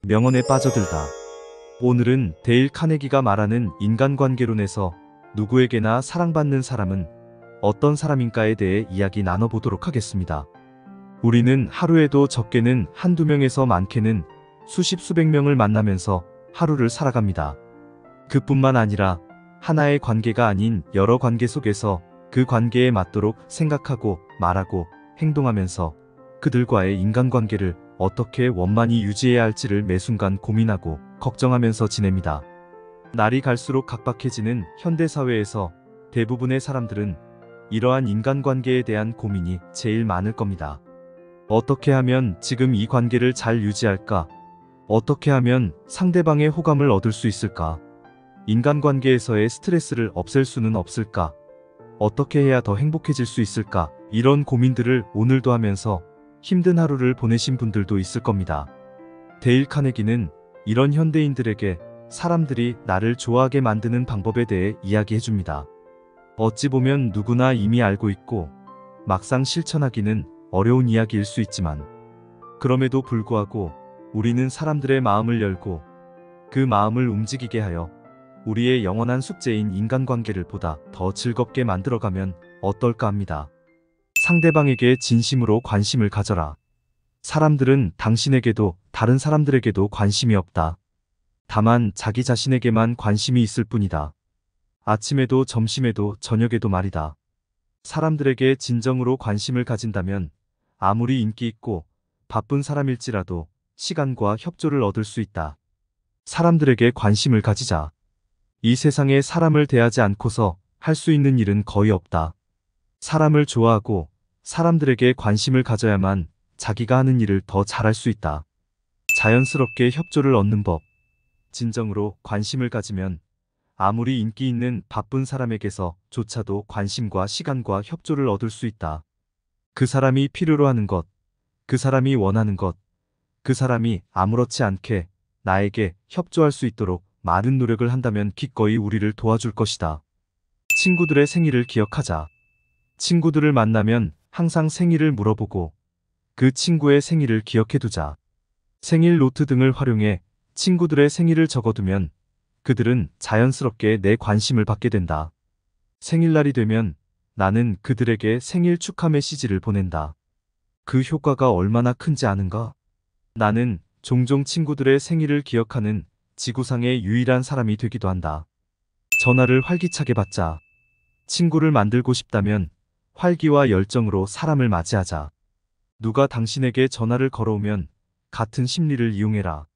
명언에 빠져들다. 오늘은 데일 카네기가 말하는 인간관계론에서 누구에게나 사랑받는 사람은 어떤 사람인가에 대해 이야기 나눠보도록 하겠습니다. 우리는 하루에도 적게는 한두 명에서 많게는 수십 수백 명을 만나면서 하루를 살아갑니다. 그뿐만 아니라 하나의 관계가 아닌 여러 관계 속에서 그 관계에 맞도록 생각하고 말하고 행동하면서 그들과의 인간관계를 어떻게 원만히 유지해야 할지를 매순간 고민하고 걱정하면서 지냅니다. 날이 갈수록 각박해지는 현대사회에서 대부분의 사람들은 이러한 인간관계에 대한 고민이 제일 많을 겁니다. 어떻게 하면 지금 이 관계를 잘 유지할까? 어떻게 하면 상대방의 호감을 얻을 수 있을까? 인간관계에서의 스트레스를 없앨 수는 없을까? 어떻게 해야 더 행복해질 수 있을까? 이런 고민들을 오늘도 하면서 힘든 하루를 보내신 분들도 있을 겁니다. 데일 카네기는 이런 현대인들에게 사람들이 나를 좋아하게 만드는 방법에 대해 이야기해줍니다. 어찌 보면 누구나 이미 알고 있고 막상 실천하기는 어려운 이야기일 수 있지만 그럼에도 불구하고 우리는 사람들의 마음을 열고 그 마음을 움직이게 하여 우리의 영원한 숙제인 인간관계를 보다 더 즐겁게 만들어가면 어떨까 합니다. 상대방에게 진심으로 관심을 가져라. 사람들은 당신에게도 다른 사람들에게도 관심이 없다. 다만 자기 자신에게만 관심이 있을 뿐이다. 아침에도 점심에도 저녁에도 말이다. 사람들에게 진정으로 관심을 가진다면 아무리 인기 있고 바쁜 사람일지라도 시간과 협조를 얻을 수 있다. 사람들에게 관심을 가지자. 이 세상에 사람을 대하지 않고서 할 수 있는 일은 거의 없다. 사람을 좋아하고 사람들에게 관심을 가져야만 자기가 하는 일을 더 잘할 수 있다. 자연스럽게 협조를 얻는 법. 진정으로 관심을 가지면 아무리 인기 있는 바쁜 사람에게서조차도 관심과 시간과 협조를 얻을 수 있다. 그 사람이 필요로 하는 것, 그 사람이 원하는 것, 그 사람이 아무렇지 않게 나에게 협조할 수 있도록 많은 노력을 한다면 기꺼이 우리를 도와줄 것이다. 친구들의 생일을 기억하자. 친구들을 만나면 항상 생일을 물어보고 그 친구의 생일을 기억해두자. 생일 노트 등을 활용해 친구들의 생일을 적어두면 그들은 자연스럽게 내 관심을 받게 된다. 생일날이 되면 나는 그들에게 생일 축하 메시지를 보낸다. 그 효과가 얼마나 큰지 아는가? 나는 종종 친구들의 생일을 기억하는 지구상의 유일한 사람이 되기도 한다. 전화를 활기차게 받자. 친구를 만들고 싶다면 활기와 열정으로 사람을 맞이하자. 누가 당신에게 전화를 걸어오면 같은 심리를 이용해라.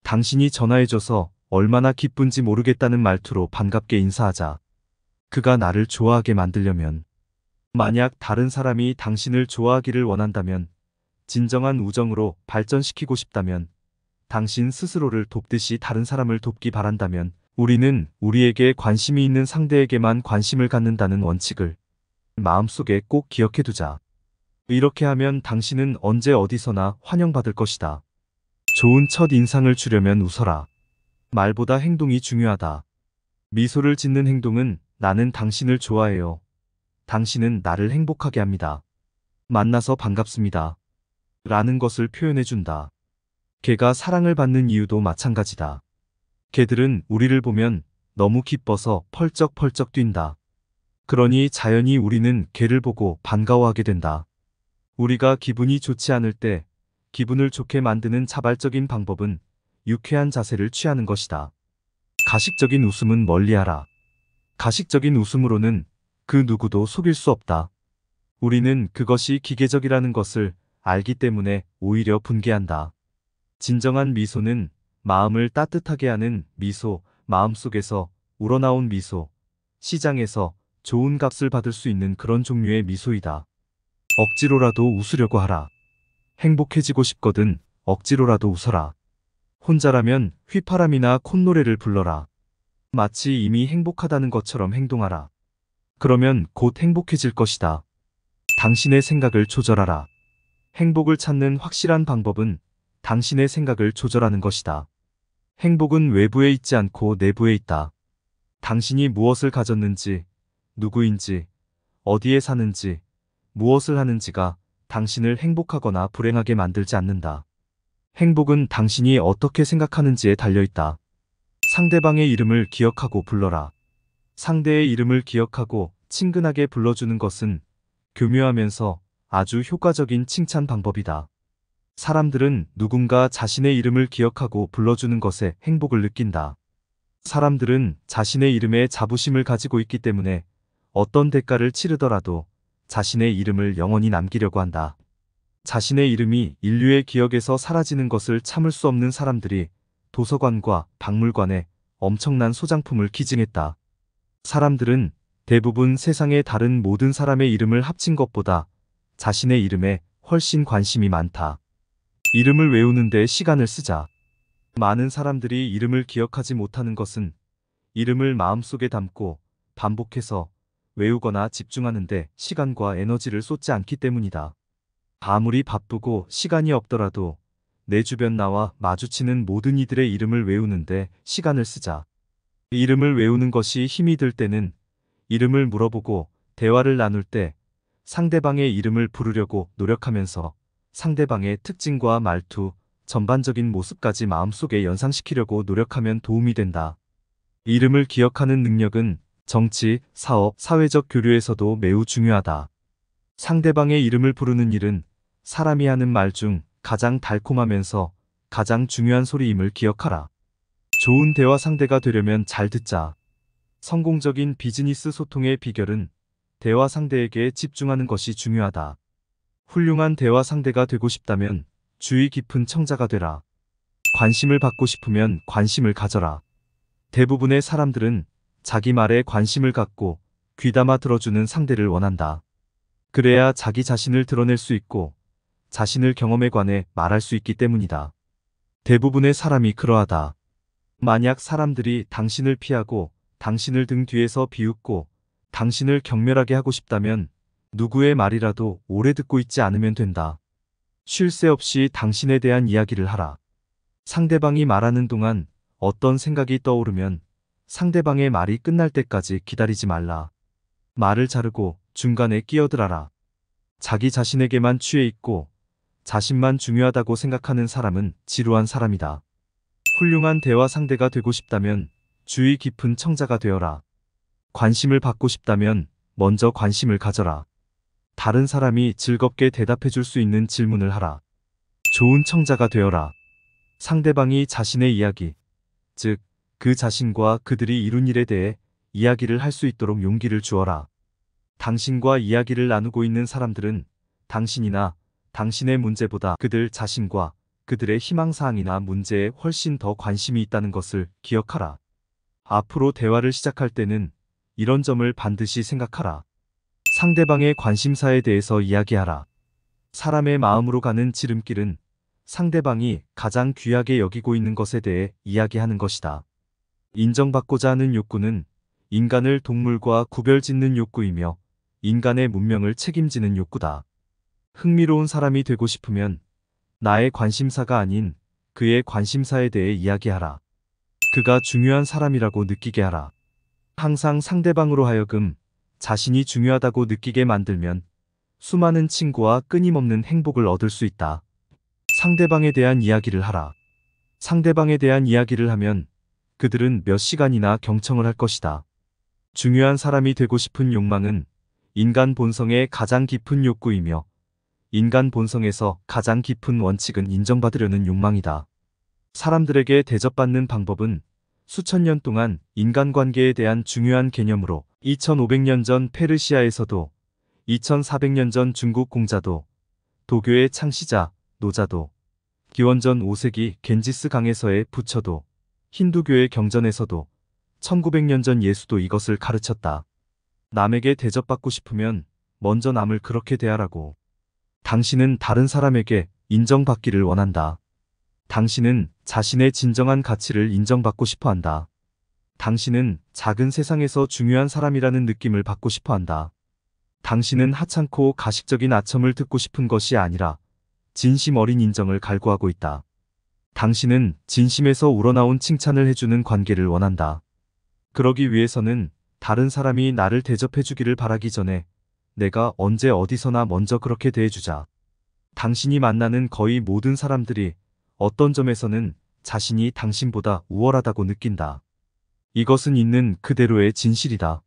당신이 전화해줘서 얼마나 기쁜지 모르겠다는 말투로 반갑게 인사하자. 그가 나를 좋아하게 만들려면, 만약 다른 사람이 당신을 좋아하기를 원한다면, 진정한 우정으로 발전시키고 싶다면, 당신 스스로를 돕듯이 다른 사람을 돕기 바란다면 우리는 우리에게 관심이 있는 상대에게만 관심을 갖는다는 원칙을 마음속에 꼭 기억해두자. 이렇게 하면 당신은 언제 어디서나 환영받을 것이다. 좋은 첫 인상을 주려면 웃어라. 말보다 행동이 중요하다. 미소를 짓는 행동은 나는 당신을 좋아해요. 당신은 나를 행복하게 합니다. 만나서 반갑습니다. 라는 것을 표현해준다. 개가 사랑을 받는 이유도 마찬가지다. 개들은 우리를 보면 너무 기뻐서 펄쩍펄쩍 뛴다. 그러니 자연히 우리는 개를 보고 반가워하게 된다. 우리가 기분이 좋지 않을 때 기분을 좋게 만드는 자발적인 방법은 유쾌한 자세를 취하는 것이다. 가식적인 웃음은 멀리하라. 가식적인 웃음으로는 그 누구도 속일 수 없다. 우리는 그것이 기계적이라는 것을 알기 때문에 오히려 분개한다. 진정한 미소는 마음을 따뜻하게 하는 미소, 마음속에서 우러나온 미소, 시장에서 좋은 값을 받을 수 있는 그런 종류의 미소이다. 억지로라도 웃으려고 하라. 행복해지고 싶거든 억지로라도 웃어라. 혼자라면 휘파람이나 콧노래를 불러라. 마치 이미 행복하다는 것처럼 행동하라. 그러면 곧 행복해질 것이다. 당신의 생각을 조절하라. 행복을 찾는 확실한 방법은 당신의 생각을 조절하는 것이다. 행복은 외부에 있지 않고 내부에 있다. 당신이 무엇을 가졌는지, 누구인지, 어디에 사는지, 무엇을 하는지가 당신을 행복하거나 불행하게 만들지 않는다. 행복은 당신이 어떻게 생각하는지에 달려있다. 상대방의 이름을 기억하고 불러라. 상대의 이름을 기억하고 친근하게 불러주는 것은 교묘하면서 아주 효과적인 칭찬 방법이다. 사람들은 누군가 자신의 이름을 기억하고 불러주는 것에 행복을 느낀다. 사람들은 자신의 이름에 자부심을 가지고 있기 때문에 어떤 대가를 치르더라도 자신의 이름을 영원히 남기려고 한다. 자신의 이름이 인류의 기억에서 사라지는 것을 참을 수 없는 사람들이 도서관과 박물관에 엄청난 소장품을 기증했다. 사람들은 대부분 세상의 다른 모든 사람의 이름을 합친 것보다 자신의 이름에 훨씬 관심이 많다. 이름을 외우는 데 시간을 쓰자. 많은 사람들이 이름을 기억하지 못하는 것은 이름을 마음속에 담고 반복해서 외우거나 집중하는 데 시간과 에너지를 쏟지 않기 때문이다. 아무리 바쁘고 시간이 없더라도 내 주변 나와 마주치는 모든 이들의 이름을 외우는데 시간을 쓰자. 이름을 외우는 것이 힘이 들 때는 이름을 물어보고 대화를 나눌 때 상대방의 이름을 부르려고 노력하면서 상대방의 특징과 말투, 전반적인 모습까지 마음속에 연상시키려고 노력하면 도움이 된다. 이름을 기억하는 능력은 정치, 사업, 사회적 교류에서도 매우 중요하다. 상대방의 이름을 부르는 일은 사람이 하는 말 중 가장 달콤하면서 가장 중요한 소리임을 기억하라. 좋은 대화 상대가 되려면 잘 듣자. 성공적인 비즈니스 소통의 비결은 대화 상대에게 집중하는 것이 중요하다. 훌륭한 대화 상대가 되고 싶다면 주의 깊은 청자가 되라. 관심을 받고 싶으면 관심을 가져라. 대부분의 사람들은 자기 말에 관심을 갖고 귀담아 들어주는 상대를 원한다. 그래야 자기 자신을 드러낼 수 있고 자신을 경험에 관해 말할 수 있기 때문이다. 대부분의 사람이 그러하다. 만약 사람들이 당신을 피하고 당신을 등 뒤에서 비웃고 당신을 경멸하게 하고 싶다면 누구의 말이라도 오래 듣고 있지 않으면 된다. 쉴 새 없이 당신에 대한 이야기를 하라. 상대방이 말하는 동안 어떤 생각이 떠오르면 상대방의 말이 끝날 때까지 기다리지 말라. 말을 자르고 중간에 끼어들어라. 자기 자신에게만 취해 있고 자신만 중요하다고 생각하는 사람은 지루한 사람이다. 훌륭한 대화 상대가 되고 싶다면 주의 깊은 청자가 되어라. 관심을 받고 싶다면 먼저 관심을 가져라. 다른 사람이 즐겁게 대답해 줄 수 있는 질문을 하라. 좋은 청자가 되어라. 상대방이 자신의 이야기, 즉, 그 자신과 그들이 이룬 일에 대해 이야기를 할 수 있도록 용기를 주어라. 당신과 이야기를 나누고 있는 사람들은 당신이나 당신의 문제보다 그들 자신과 그들의 희망사항이나 문제에 훨씬 더 관심이 있다는 것을 기억하라. 앞으로 대화를 시작할 때는 이런 점을 반드시 생각하라. 상대방의 관심사에 대해서 이야기하라. 사람의 마음으로 가는 지름길은 상대방이 가장 귀하게 여기고 있는 것에 대해 이야기하는 것이다. 인정받고자 하는 욕구는 인간을 동물과 구별짓는 욕구이며 인간의 문명을 책임지는 욕구다. 흥미로운 사람이 되고 싶으면 나의 관심사가 아닌 그의 관심사에 대해 이야기하라. 그가 중요한 사람이라고 느끼게 하라. 항상 상대방으로 하여금 자신이 중요하다고 느끼게 만들면 수많은 친구와 끊임없는 행복을 얻을 수 있다. 상대방에 대한 이야기를 하라. 상대방에 대한 이야기를 하면 그들은 몇 시간이나 경청을 할 것이다. 중요한 사람이 되고 싶은 욕망은 인간 본성의 가장 깊은 욕구이며 인간 본성에서 가장 깊은 원칙은 인정받으려는 욕망이다. 사람들에게 대접받는 방법은 수천 년 동안 인간관계에 대한 중요한 개념으로 2500년 전 페르시아에서도 2400년 전 중국 공자도 도교의 창시자 노자도 기원전 5세기 겐지스 강에서의 부처도 힌두교의 경전에서도 1900년 전 예수도 이것을 가르쳤다. 남에게 대접받고 싶으면 먼저 남을 그렇게 대하라고. 당신은 다른 사람에게 인정받기를 원한다. 당신은 자신의 진정한 가치를 인정받고 싶어 한다. 당신은 작은 세상에서 중요한 사람이라는 느낌을 받고 싶어 한다. 당신은 하찮고 가식적인 아첨을 듣고 싶은 것이 아니라 진심 어린 인정을 갈구하고 있다. 당신은 진심에서 우러나온 칭찬을 해주는 관계를 원한다. 그러기 위해서는 다른 사람이 나를 대접해주기를 바라기 전에 내가 언제 어디서나 먼저 그렇게 대해주자. 당신이 만나는 거의 모든 사람들이 어떤 점에서는 자신이 당신보다 우월하다고 느낀다. 이것은 있는 그대로의 진실이다.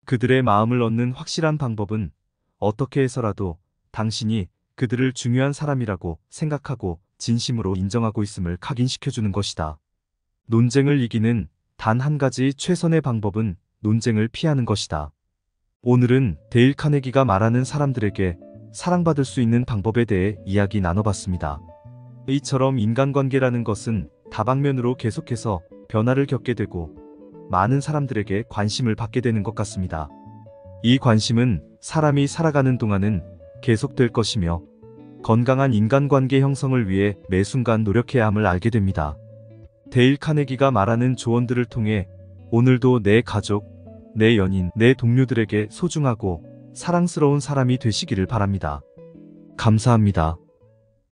그들의 마음을 얻는 확실한 방법은 어떻게 해서라도 당신이 그들을 중요한 사람이라고 생각하고 진심으로 인정하고 있음을 각인시켜주는 것이다. 논쟁을 이기는 단 한 가지 최선의 방법은 논쟁을 피하는 것이다. 오늘은 데일 카네기가 말하는 사람들에게 사랑받을 수 있는 방법에 대해 이야기 나눠봤습니다. 이처럼 인간관계라는 것은 다방면으로 계속해서 변화를 겪게 되고 많은 사람들에게 관심을 받게 되는 것 같습니다. 이 관심은 사람이 살아가는 동안은 계속될 것이며 건강한 인간관계 형성을 위해 매 순간 노력해야 함을 알게 됩니다. 데일 카네기가 말하는 조언들을 통해 오늘도 내 가족, 내 연인, 내 동료들에게 소중하고 사랑스러운 사람이 되시기를 바랍니다. 감사합니다.